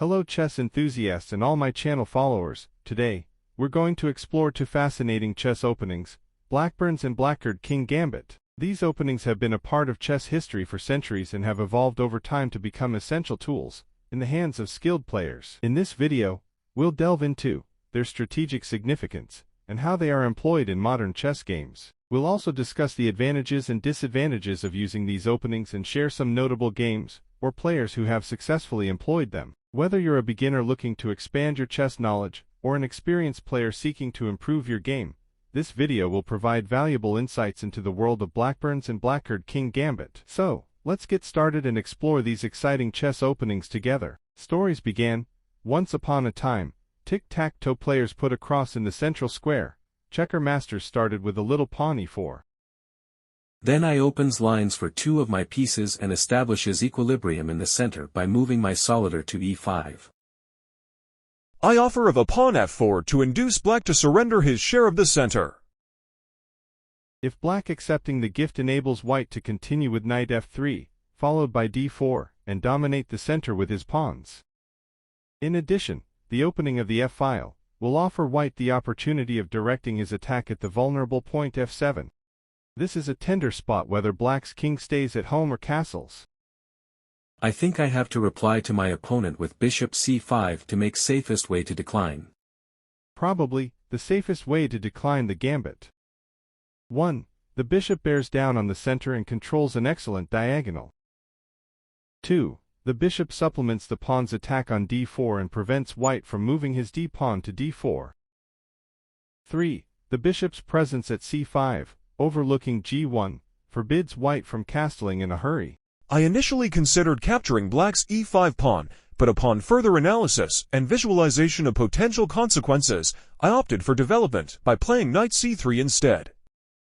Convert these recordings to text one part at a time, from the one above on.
Hello chess enthusiasts and all my channel followers. Today, we're going to explore two fascinating chess openings, Blackburn's and Blackguard King Gambit. These openings have been a part of chess history for centuries and have evolved over time to become essential tools in the hands of skilled players. In this video, we'll delve into their strategic significance and how they are employed in modern chess games. We'll also discuss the advantages and disadvantages of using these openings and share some notable games or players who have successfully employed them. Whether you're a beginner looking to expand your chess knowledge or an experienced player seeking to improve your game, this video will provide valuable insights into the world of Blackburn's and Blackguard King Gambit. So, let's get started and explore these exciting chess openings together. Stories began. Once upon a time, tic-tac-toe players put a cross in the central square. Checker masters started with a little pawn e4. Then I opens lines for two of my pieces and establishes equilibrium in the center by moving my solitaire to e5. I offer of a pawn f4 to induce black to surrender his share of the center. If black accepting the gift enables white to continue with knight f3, followed by d4, and dominate the center with his pawns. In addition, the opening of the f-file will offer white the opportunity of directing his attack at the vulnerable point f7. This is a tender spot whether black's king stays at home or castles. I think I have to reply to my opponent with bishop c5 to make safest way to decline. Probably, the safest way to decline the gambit. 1. The bishop bears down on the center and controls an excellent diagonal. 2. The bishop supplements the pawn's attack on d4 and prevents white from moving his d-pawn to d4. 3. The bishop's presence at c5, overlooking g1, forbids white from castling in a hurry. I initially considered capturing black's e5 pawn, but upon further analysis and visualization of potential consequences, I opted for development by playing knight c3 instead.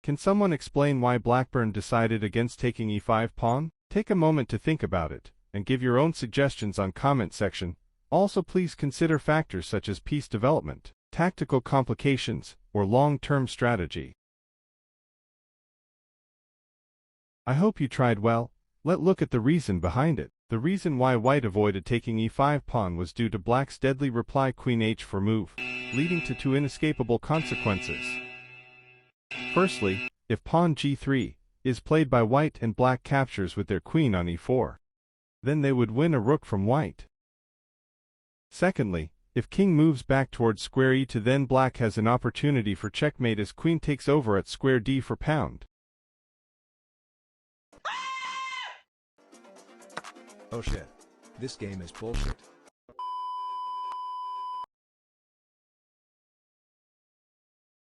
Can someone explain why Blackburn decided against taking e5 pawn? Take a moment to think about it, and give your own suggestions on comment section. Also please consider factors such as piece development, tactical complications, or long-term strategy. I hope you tried well. Let's look at the reason behind it. The reason why white avoided taking e5 pawn was due to black's deadly reply queen h4 move, leading to two inescapable consequences. Firstly, if pawn g3 is played by white and black captures with their queen on e4, then they would win a rook from white. Secondly, if king moves back towards square e2, then black has an opportunity for checkmate as queen takes over at square d for pound. Oh shit. This game is bullshit.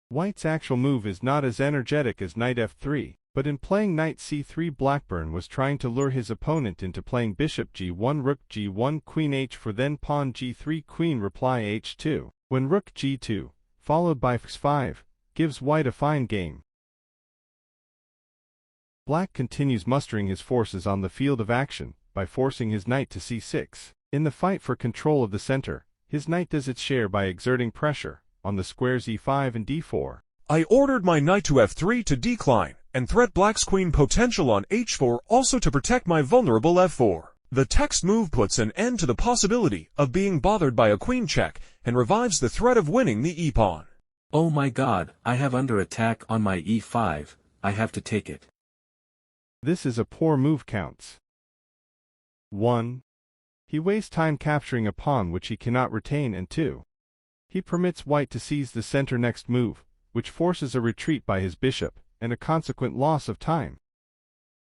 White's actual move is not as energetic as knight f3, but in playing knight c3 Blackburn was trying to lure his opponent into playing bishop g1 rook g1 queen h4 then pawn g3 queen reply h2, when rook g2, followed by f5, gives white a fine game. Black continues mustering his forces on the field of action by forcing his knight to c6. In the fight for control of the center, his knight does its share by exerting pressure on the squares e5 and d4. I ordered my knight to f3 to decline, and threat black's queen potential on h4 also to protect my vulnerable f4. The text move puts an end to the possibility of being bothered by a queen check and revives the threat of winning the e-pawn. Oh my god, I have under attack on my e5, I have to take it. This is a poor move counts. 1. He wastes time capturing a pawn which he cannot retain, and 2. He permits white to seize the center next move, which forces a retreat by his bishop, and a consequent loss of time.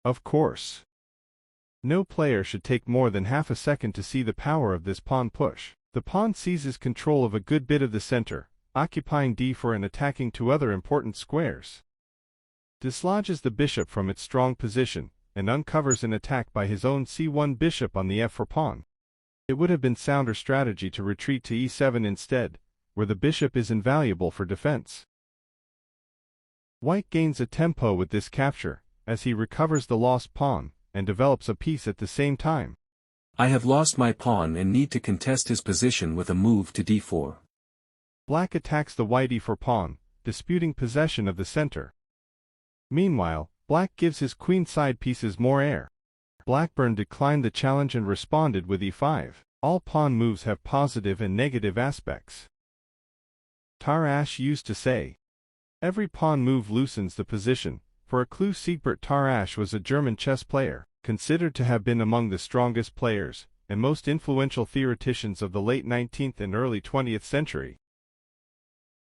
Of course, no player should take more than half a second to see the power of this pawn push. The pawn seizes control of a good bit of the center, occupying d4 and attacking two other important squares. Dislodges the bishop from its strong position, and uncovers an attack by his own c1 bishop on the f4 pawn. It would have been sounder strategy to retreat to e7 instead, where the bishop is invaluable for defense. White gains a tempo with this capture, as he recovers the lost pawn, and develops a piece at the same time. I have lost my pawn and need to contest his position with a move to d4. Black attacks the white e4 pawn, disputing possession of the center. Meanwhile, Black gives his queen side pieces more air. Blackburn declined the challenge and responded with e5. All pawn moves have positive and negative aspects. Tarrasch used to say, "Every pawn move loosens the position." For a clue, Siegbert Tarrasch was a German chess player, considered to have been among the strongest players and most influential theoreticians of the late 19th and early 20th century.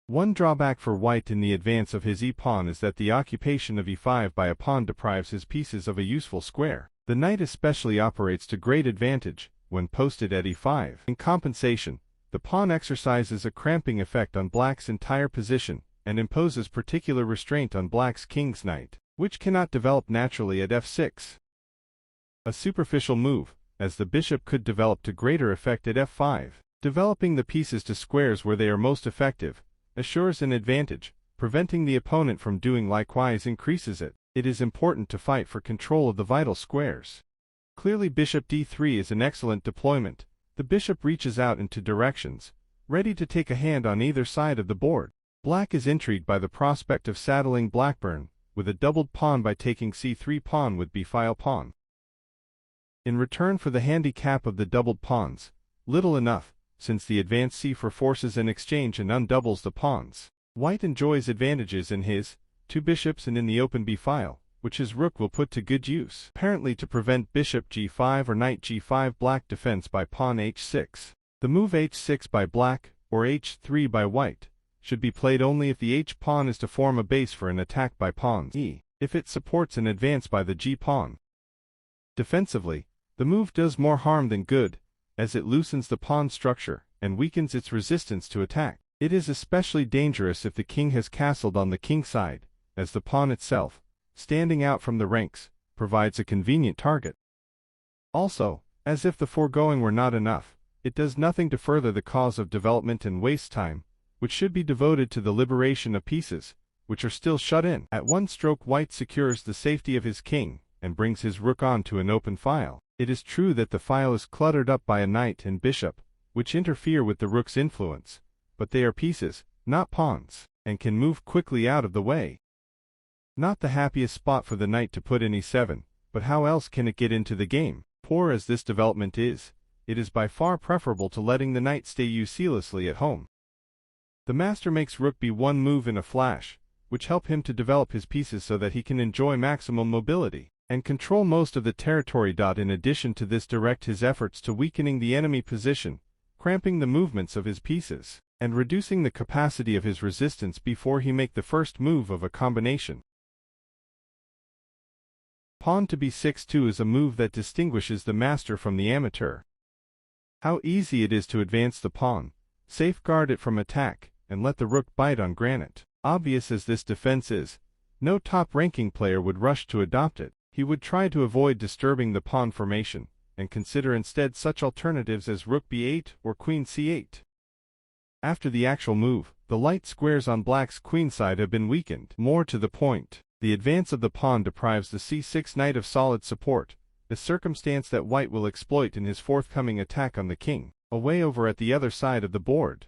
One drawback for white in the advance of his e-pawn is that the occupation of e5 by a pawn deprives his pieces of a useful square. The knight especially operates to great advantage when posted at e5. In compensation, the pawn exercises a cramping effect on black's entire position and imposes particular restraint on black's king's knight, which cannot develop naturally at f6. A superficial move, as the bishop, could develop to greater effect at f5. Developing the pieces to squares where they are most effective assures an advantage. Preventing the opponent from doing likewise increases it. It is important to fight for control of the vital squares. Clearly, bishop d3 is an excellent deployment. The bishop reaches out into directions, ready to take a hand on either side of the board. Black is intrigued by the prospect of saddling Blackburn with a doubled pawn by taking c3 pawn with b-file pawn. In return for the handicap of the doubled pawns, little enough, since the advance c4 forces an exchange and undoubles the pawns. White enjoys advantages in his two bishops and in the open b-file, which his rook will put to good use, apparently to prevent bishop g5 or knight g5 black defense by pawn h6. The move h6 by black, or h3 by white, should be played only if the h-pawn is to form a base for an attack by pawns e, if it supports an advance by the g-pawn. Defensively, the move does more harm than good, as it loosens the pawn structure and weakens its resistance to attack. It is especially dangerous if the king has castled on the king side, as the pawn itself, standing out from the ranks, provides a convenient target. Also, as if the foregoing were not enough, it does nothing to further the cause of development and wastes time, which should be devoted to the liberation of pieces, which are still shut in. At one stroke, white secures the safety of his king and brings his rook on to an open file. It is true that the file is cluttered up by a knight and bishop, which interfere with the rook's influence, but they are pieces, not pawns, and can move quickly out of the way. Not the happiest spot for the knight to put in e7, but how else can it get into the game? Poor as this development is, it is by far preferable to letting the knight stay uselessly at home. The master makes rook b1 move in a flash, which help him to develop his pieces so that he can enjoy maximum mobility and control most of the territory. In addition to this, direct his efforts to weakening the enemy position, cramping the movements of his pieces, and reducing the capacity of his resistance before he make the first move of a combination. Pawn to b6 is a move that distinguishes the master from the amateur. How easy it is to advance the pawn, safeguard it from attack, and let the rook bite on granite. Obvious as this defense is, no top-ranking player would rush to adopt it. He would try to avoid disturbing the pawn formation, and consider instead such alternatives as rook b8 or queen c8. After the actual move, the light squares on black's queen side have been weakened. More to the point, the advance of the pawn deprives the c6 knight of solid support, a circumstance that white will exploit in his forthcoming attack on the king, away over at the other side of the board.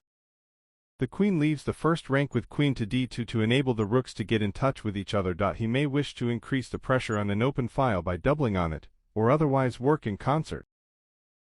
The queen leaves the first rank with queen to d2 to enable the rooks to get in touch with each other. He may wish to increase the pressure on an open file by doubling on it, or otherwise work in concert.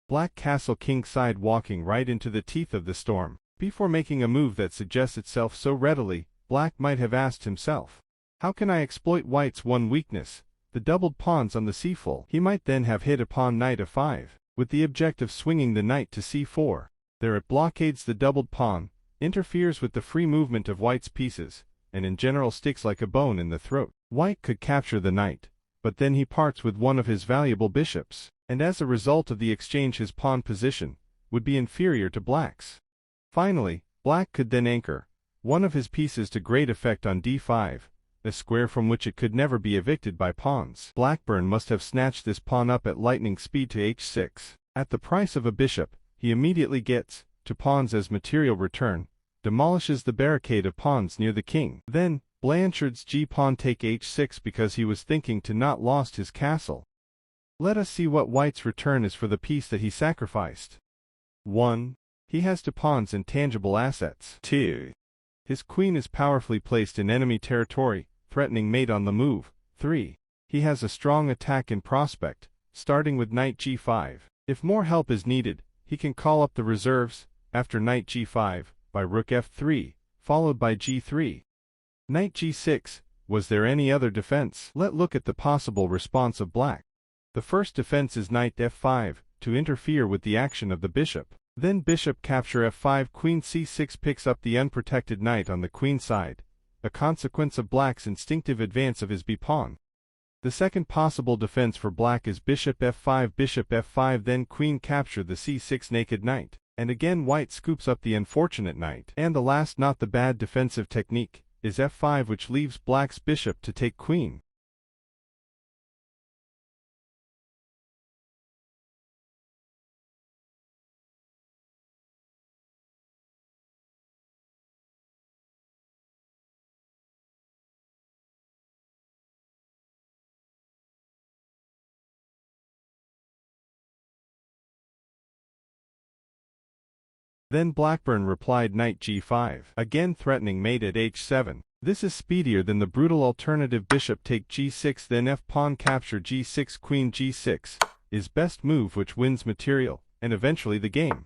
Black castle king side, walking right into the teeth of the storm. Before making a move that suggests itself so readily, black might have asked himself, how can I exploit white's one weakness, the doubled pawns on the c-file? He might then have hit upon knight f5, with the object of swinging the knight to c4. There it blockades the doubled pawn, interferes with the free movement of white's pieces, and in general sticks like a bone in the throat. White could capture the knight, but then he parts with one of his valuable bishops, and as a result of the exchange his pawn position would be inferior to black's. Finally, black could then anchor one of his pieces to great effect on d5, a square from which it could never be evicted by pawns. Blackburn must have snatched this pawn up at lightning speed to h6. At the price of a bishop, he immediately gets to pawns as material return, demolishes the barricade of pawns near the king. Then, Blanchard's g-pawn take h6 because he was thinking to not lost his castle. Let us see what white's return is for the piece that he sacrificed. 1. He has two pawns and tangible assets. 2. His queen is powerfully placed in enemy territory, threatening mate on the move. 3. He has a strong attack in prospect, starting with knight g5. If more help is needed, he can call up the reserves, after knight g5, by rook f3, followed by g3. Knight g6, was there any other defense? Let's look at the possible response of black. The first defense is knight f5, to interfere with the action of the bishop. Then bishop capture f5, queen c6 picks up the unprotected knight on the queen side, a consequence of black's instinctive advance of his b-pawn. The second possible defense for black is bishop f5, then queen capture the c6 naked knight, and again white scoops up the unfortunate knight. And the last not the bad defensive technique, is f5, which leaves black's bishop to take queen. Then Blackburn replied knight g5, again threatening mate at h7. This is speedier than the brutal alternative bishop take g6, then f-pawn capture g6, queen g6, is best move which wins material, and eventually the game.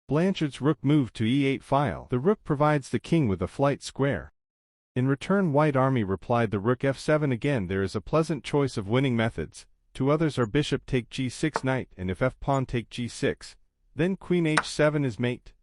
Blanchard's rook moved to e8 file. The rook provides the king with a flight square. In return white army replied the rook f7 again. There is a pleasant choice of winning methods. Two others are bishop take g6 knight, and if f-pawn take g6, then queen h7 is mate.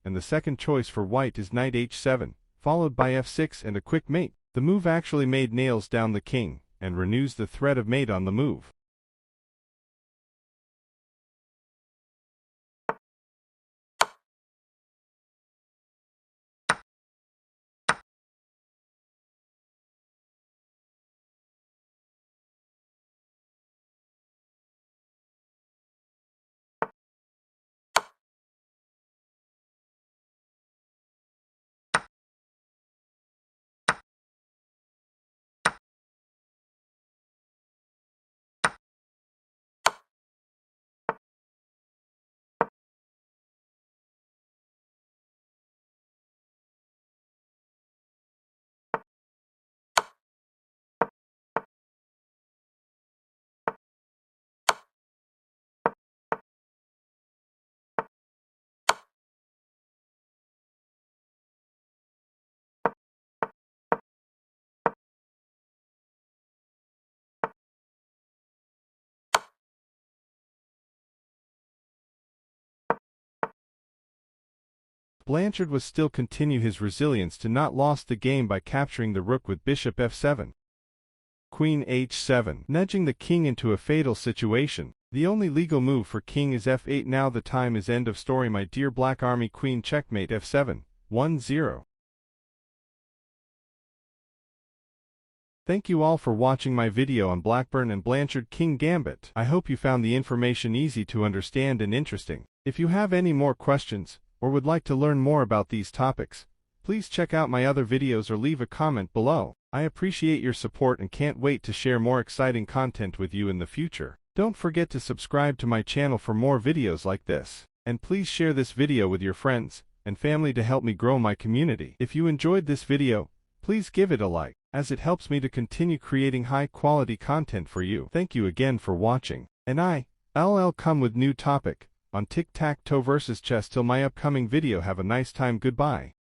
And the second choice for white is knight h7, followed by f6 and a quick mate. The move actually made nails down the king, and renews the threat of mate on the move. Blanchard was still continue his resilience to not lost the game by capturing the rook with bishop f7. Queen h7, nudging the king into a fatal situation. The only legal move for king is f8. Now the time is end of story my dear black army. Queen checkmate f7, 1-0. Thank you all for watching my video on Blackburn and Blanchard King Gambit. I hope you found the information easy to understand and interesting. If you have any more questions, or would like to learn more about these topics, please check out my other videos or leave a comment below. I appreciate your support and can't wait to share more exciting content with you in the future. Don't forget to subscribe to my channel for more videos like this. And please share this video with your friends and family to help me grow my community. If you enjoyed this video, please give it a like, as it helps me to continue creating high-quality content for you. Thank you again for watching. And I'll come with new topic on tic-tac-toe versus chess till my upcoming video. Have a nice time. Goodbye.